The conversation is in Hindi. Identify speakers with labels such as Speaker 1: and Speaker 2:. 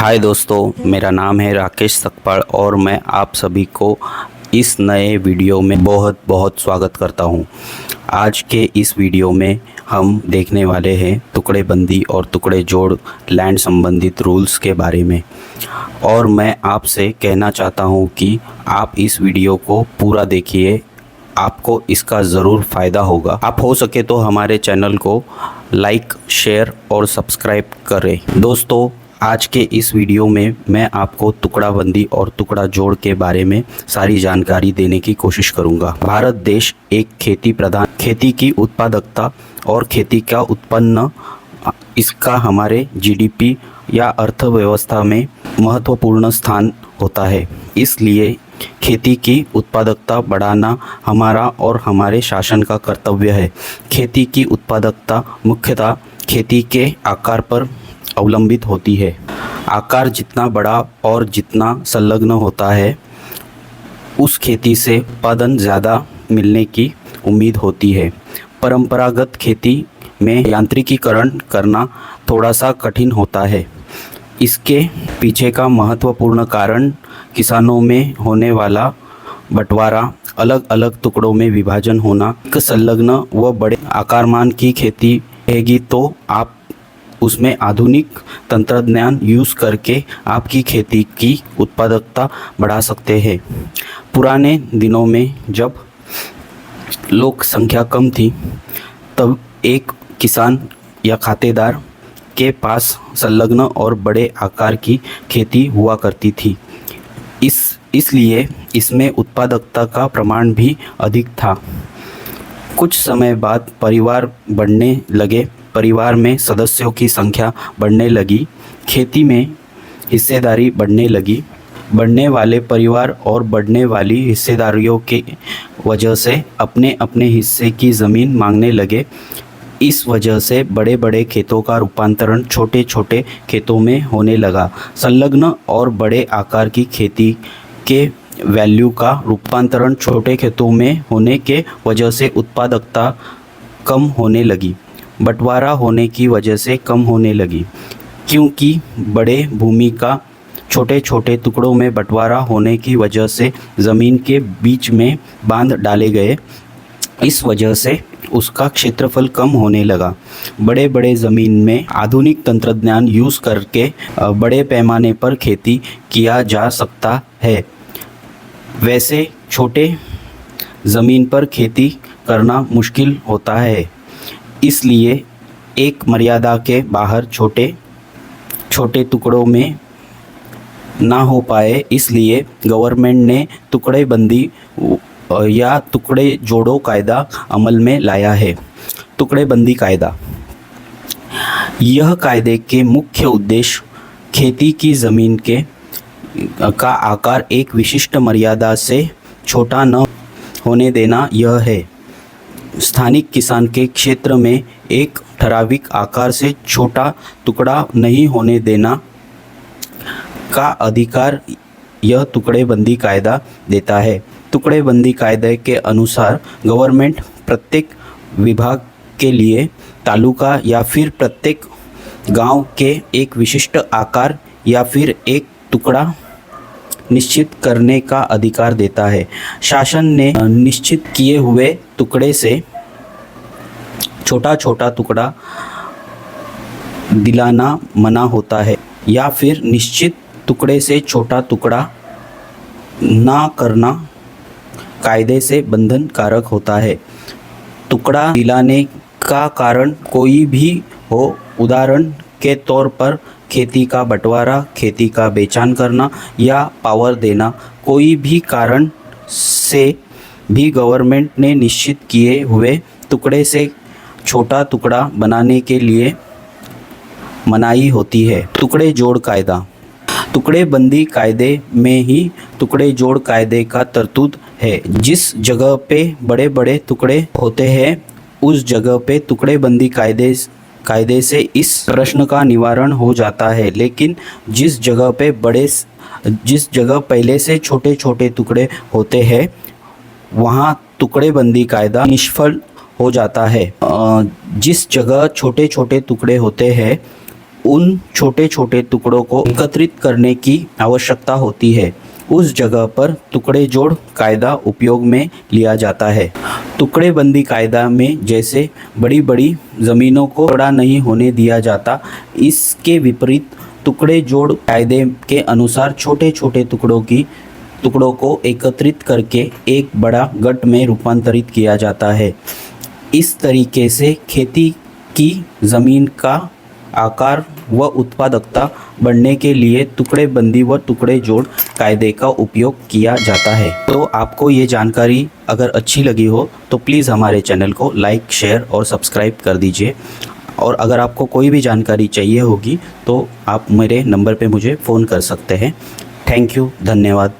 Speaker 1: हाय दोस्तों, मेरा नाम है राकेश सकपाल और मैं आप सभी को इस नए वीडियो में बहुत बहुत स्वागत करता हूं। आज के इस वीडियो में हम देखने वाले हैं टुकड़ेबंदी और टुकड़े जोड़ लैंड संबंधित रूल्स के बारे में। और मैं आपसे कहना चाहता हूं कि आप इस वीडियो को पूरा देखिए, आपको इसका ज़रूर फ़ायदा होगा। आप हो सके तो हमारे चैनल को लाइक, शेयर और सब्सक्राइब करें। दोस्तों, आज के इस वीडियो में मैं आपको टुकड़ाबंदी और टुकड़ा जोड़ के बारे में सारी जानकारी देने की कोशिश करूंगा। भारत देश एक खेती की उत्पादकता और खेती का उत्पन्न, इसका हमारे जीडीपी या अर्थव्यवस्था में महत्वपूर्ण स्थान होता है। इसलिए खेती की उत्पादकता बढ़ाना हमारा और हमारे शासन का कर्तव्य है। खेती की उत्पादकता मुख्यतः खेती के आकार पर अवलंबित होती है। आकार जितना बड़ा और जितना संलग्न होता है, उस खेती से उत्पादन ज़्यादा मिलने की उम्मीद होती है। परंपरागत खेती में यांत्रिकीकरण करना थोड़ा सा कठिन होता है। इसके पीछे का महत्वपूर्ण कारण किसानों में होने वाला बंटवारा, अलग अलग टुकड़ों में विभाजन होना। एक संलग्न व बड़े आकारमान की खेती रहेगी तो आप उसमें आधुनिक तंत्रज्ञान यूज़ करके आपकी खेती की उत्पादकता बढ़ा सकते हैं। पुराने दिनों में जब लोक संख्या कम थी, तब एक किसान या खातेदार के पास संलग्न और बड़े आकार की खेती हुआ करती थी। इसलिए इसमें उत्पादकता का प्रमाण भी अधिक था। कुछ समय बाद परिवार बढ़ने लगे, परिवार में सदस्यों की संख्या बढ़ने लगी, खेती में हिस्सेदारी बढ़ने लगी। बढ़ने वाले परिवार और बढ़ने वाली हिस्सेदारियों के वजह से अपने अपने हिस्से की ज़मीन मांगने लगे। इस वजह से बड़े बड़े खेतों का रूपांतरण छोटे छोटे खेतों में होने लगा। संलग्न और बड़े आकार की खेती के वैल्यू का रूपांतरण छोटे खेतों में होने के वजह से उत्पादकता कम होने लगी। बंटवारा होने की वजह से कम होने लगी, क्योंकि बड़े भूमि का छोटे छोटे टुकड़ों में बंटवारा होने की वजह से ज़मीन के बीच में बांध डाले गए। इस वजह से उसका क्षेत्रफल कम होने लगा। बड़े बड़े ज़मीन में आधुनिक तंत्रज्ञान यूज़ करके बड़े पैमाने पर खेती किया जा सकता है। वैसे छोटे ज़मीन पर खेती करना मुश्किल होता है। इसलिए एक मर्यादा के बाहर छोटे छोटे टुकड़ों में ना हो पाए, इसलिए गवर्नमेंट ने टुकड़ेबंदी या टुकड़े जोड़ो कायदा अमल में लाया है। टुकड़ेबंदी कायदा, यह कायदे के मुख्य उद्देश्य खेती की ज़मीन का आकार एक विशिष्ट मर्यादा से छोटा न होने देना यह है। स्थानिक किसान के क्षेत्र में एक ठराविक आकार से छोटा टुकड़ा नहीं होने देना का अधिकार यह टुकड़ेबंदी कायदा देता है। टुकड़ेबंदी कायदे के अनुसार गवर्नमेंट प्रत्येक विभाग के लिए, तालुका या फिर प्रत्येक गांव के एक विशिष्ट आकार या फिर एक टुकड़ा निश्चित करने का अधिकार देता है। शासन ने निश्चित किए हुए टुकड़े से छोटा छोटा टुकड़ा दिलाना मना होता है, या फिर निश्चित टुकड़े से छोटा टुकड़ा ना करना कायदे से बंधनकारक होता है। टुकड़ा दिलाने का कारण कोई भी हो, उदाहरण के तौर पर खेती का बंटवारा, खेती का बेचान करना या पावर देना, कोई भी कारण से भी गवर्नमेंट ने निश्चित किए हुए टुकड़े से छोटा टुकड़ा बनाने के लिए मनाही होती है। टुकड़े जोड़ कायदा, टुकड़ेबंदी कायदे में ही टुकड़े जोड़ कायदे का तरतूद है। जिस जगह पे बड़े बड़े टुकड़े होते हैं, उस जगह पे टुकड़ेबंदी कायदे से इस प्रश्न का निवारण हो जाता है। लेकिन जिस जगह पहले से छोटे छोटे टुकड़े होते हैं, वहाँ टुकड़ेबंदी कायदा निष्फल हो जाता है। जिस जगह छोटे छोटे टुकड़े होते हैं, उन छोटे छोटे टुकड़ों को एकत्रित करने की आवश्यकता होती है, उस जगह पर टुकड़े जोड़ कायदा उपयोग में लिया जाता है। टुकड़ेबंदी कायदा में जैसे बड़ी बड़ी ज़मीनों को टुकड़ा नहीं होने दिया जाता, इसके विपरीत टुकड़े जोड़ कायदे के अनुसार छोटे छोटे टुकड़ों को एकत्रित करके एक बड़ा गठ में रूपांतरित किया जाता है। इस तरीके से खेती की ज़मीन का आकार व उत्पादकता बढ़ने के लिए टुकड़ेबंदी व टुकड़े जोड़ कायदे का उपयोग किया जाता है। तो आपको ये जानकारी अगर अच्छी लगी हो तो प्लीज़ हमारे चैनल को लाइक, शेयर और सब्सक्राइब कर दीजिए। और अगर आपको कोई भी जानकारी चाहिए होगी तो आप मेरे नंबर पे मुझे फ़ोन कर सकते हैं। थैंक यू, धन्यवाद।